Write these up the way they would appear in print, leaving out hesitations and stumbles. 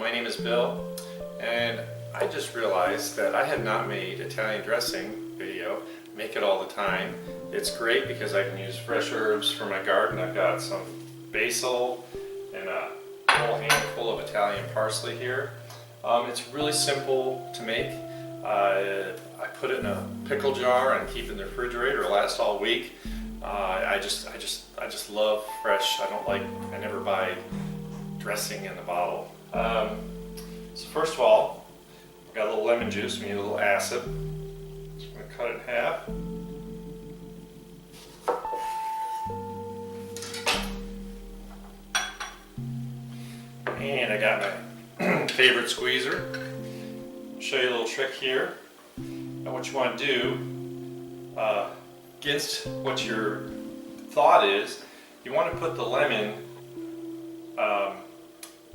my name is Bill, and I just realized that I have not made Italian dressing video. I make it all the time. It's great because I can use fresh herbs from my garden. I've got some basil and a whole handful of Italian parsley here. It's really simple to make. I put it in a pickle jar and keep it in the refrigerator. It'll last all week. I just love fresh. I never buy dressing in the bottle. So first of all, I've got a little lemon juice. We need a little acid. So I'm going to cut it in half. And I got my favorite squeezer. I'll show you a little trick here. Now what you want to do, against what your thought is, you want to put the lemon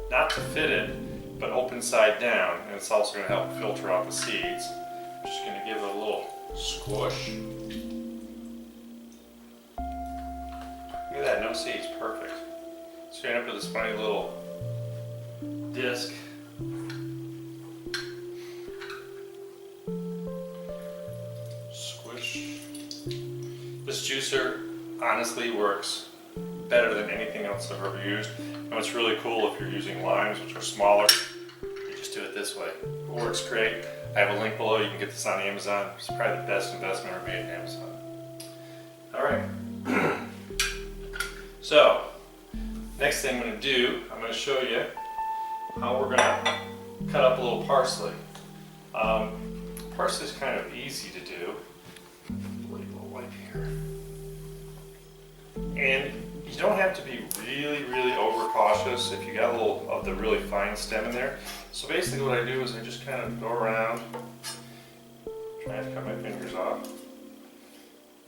not to fit it, but open side down, and it's also going to help filter out the seeds. I'm just going to give it a little squish. Look at that, no seeds, perfect. So you end up with this funny little disc. Squish. This juicer honestly works better than anything else I've ever used. And what's really cool, if you're using limes, which are smaller, you just do it this way. It works great. I have a link below. You can get this on Amazon. It's probably the best investment ever made in Amazon. All right. So, next thing I'm going to do, I'm going to show you how we're going to cut up a little parsley. Parsley is kind of easy to do. A little wipe here. And you don't have to be really overcautious if you got a little of the really fine stem in there. So basically what I do is I just kind of go around, trying to cut my fingers off,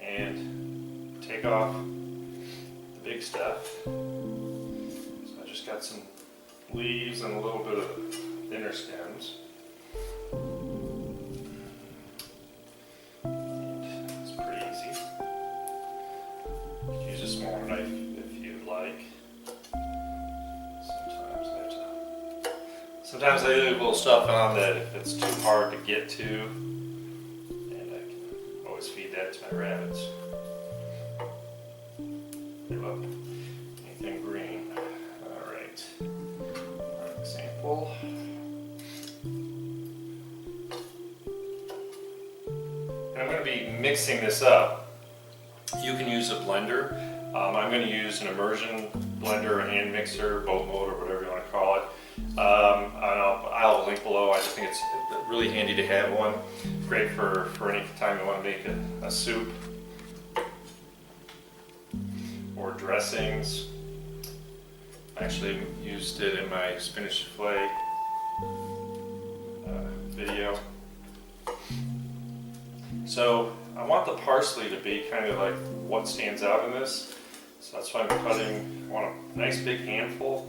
and take off the big stuff. So I just got some leaves and a little bit of the thinner stems. And it's pretty easy. You can use a smaller knife if you'd like. Sometimes I leave a little stuff on that if it's too hard to get to, and I can always feed that to my rabbits. They love anything green. Alright, for example. And I'm going to be mixing this up. You can use a blender. I'm going to use an immersion blender, a hand mixer, boat motor, whatever you want to call it. I'll have a link below. I just think it's really handy to have one. Great for any time you want to make a soup or dressings. I actually used it in my spinach souffle video. So I want the parsley to be kind of like what stands out in this. So that's why I'm cutting. I want a nice big handful.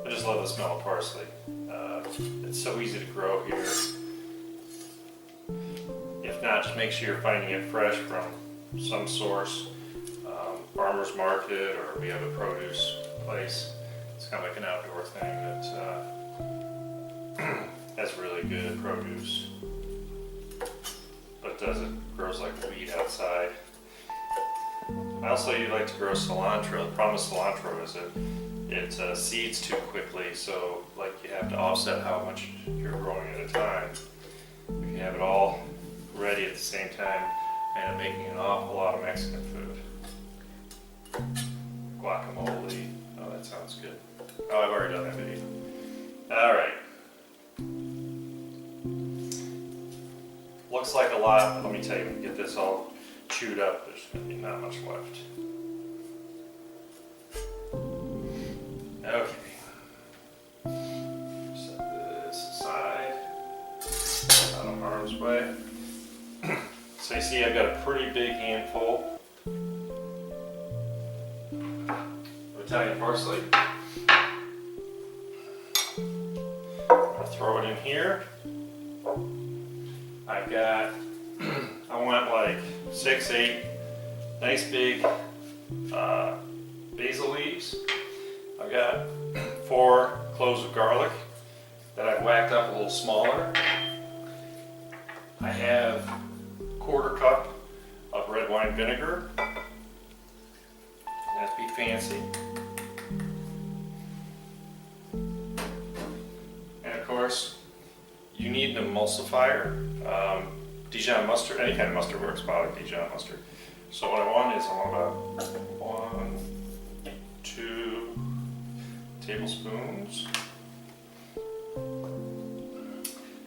I love the smell of parsley. It's so easy to grow here. If not, just make sure you're finding it fresh from some source, farmer's market, or we have a produce place. It's kind of like an outdoor thing that has really good produce, but it grows like weed outside. I also like to grow cilantro. The problem with cilantro is it seeds too quickly, so like you have to offset how much you're growing at a time. If you have it all ready at the same time, you end up making an awful lot of Mexican food. Guacamole. Oh, that sounds good. Oh, I've already done that video. Alright. Looks like a lot, but let me tell you, when you get this all chewed up, there's going to be not much left. Okay. Set this aside. I don't So you see I've got a pretty big handful of Italian parsley. I'm going to throw it in here. I've got, I want like 6, 8 nice big basil leaves. I've got 4 cloves of garlic that I've whacked up a little smaller. I have a 1/4 cup of red wine vinegar. That'd be fancy. And of course, you need an emulsifier. Dijon mustard, any kind of mustard works, but Dijon mustard. So what I want is I want about 1, 2 tablespoons.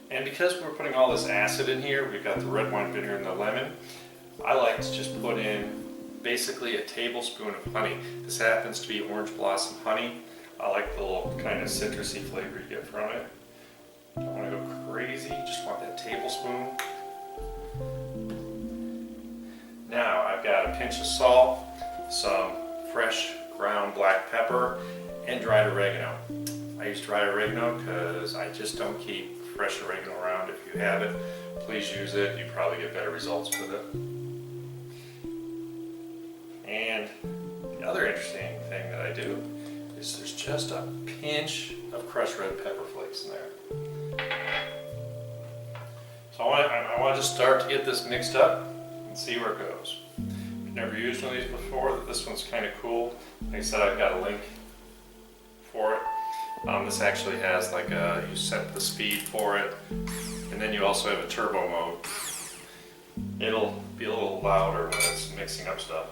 And because we're putting all this acid in here, we've got the red wine vinegar and the lemon, I like to just put in basically a tablespoon of honey. This happens to be orange blossom honey. I like the little kind of citrusy flavor you get from it. Don't want to go crazy, just want that tablespoon. Now I've got a pinch of salt, some fresh ground black pepper, and dried oregano. I use dried oregano because I just don't keep fresh oregano around. If you have it, please use it. You probably get better results with it. And the other interesting thing that I do is there's just a pinch of crushed red pepper flakes in there. So I want to just start to get this mixed up and see where it goes. I've never used one of these before. This one's kind of cool. Like I said, I've got a link for it. This actually has like you set the speed for it, and then you also have a turbo mode. It'll be a little louder when it's mixing up stuff.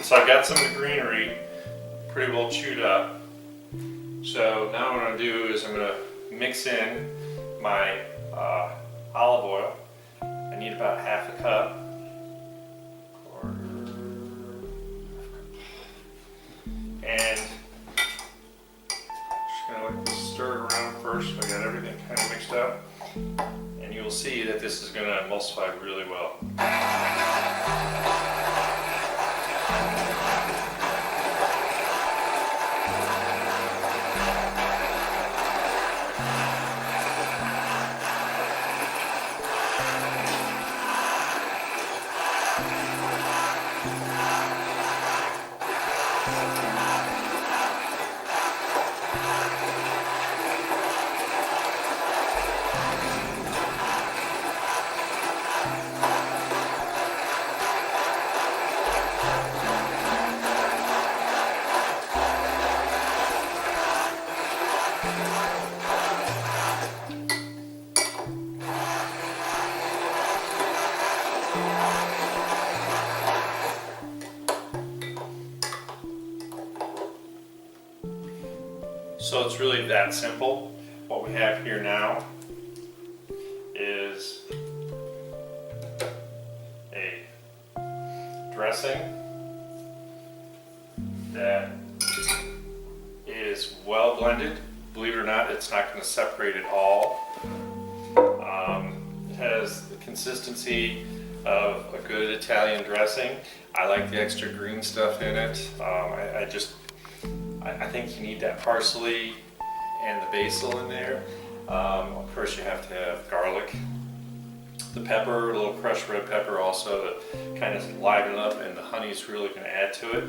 So I've got some of the greenery pretty well chewed up. So now what I'm going to do is I'm going to mix in my olive oil. I need about 1/2 cup. And just going to like stir it around first so I got everything kind of mixed up. And you'll see that this is going to emulsify really well. So it's really that simple. What we have here now is a dressing that is well blended. Believe it or not, it's not going to separate at all. It has the consistency of a good Italian dressing. I like the extra green stuff in it. I think you need that parsley and the basil in there. Of course, you have to have garlic, the pepper, a little crushed red pepper also to kind of liven it up, and the honey's really going to add to it.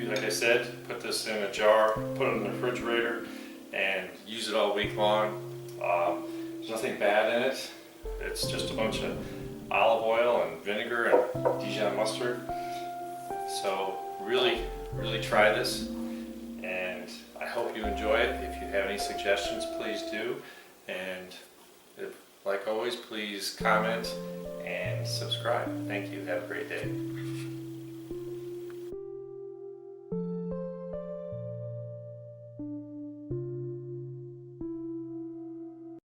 Like I said, put this in a jar, put it in the refrigerator, and use it all week long. There's nothing bad in it. It's just a bunch of olive oil and vinegar and Dijon mustard. So really try this, and I hope you enjoy it. If you have any suggestions, please do. And like always, please comment and subscribe. Thank you. Have a great day.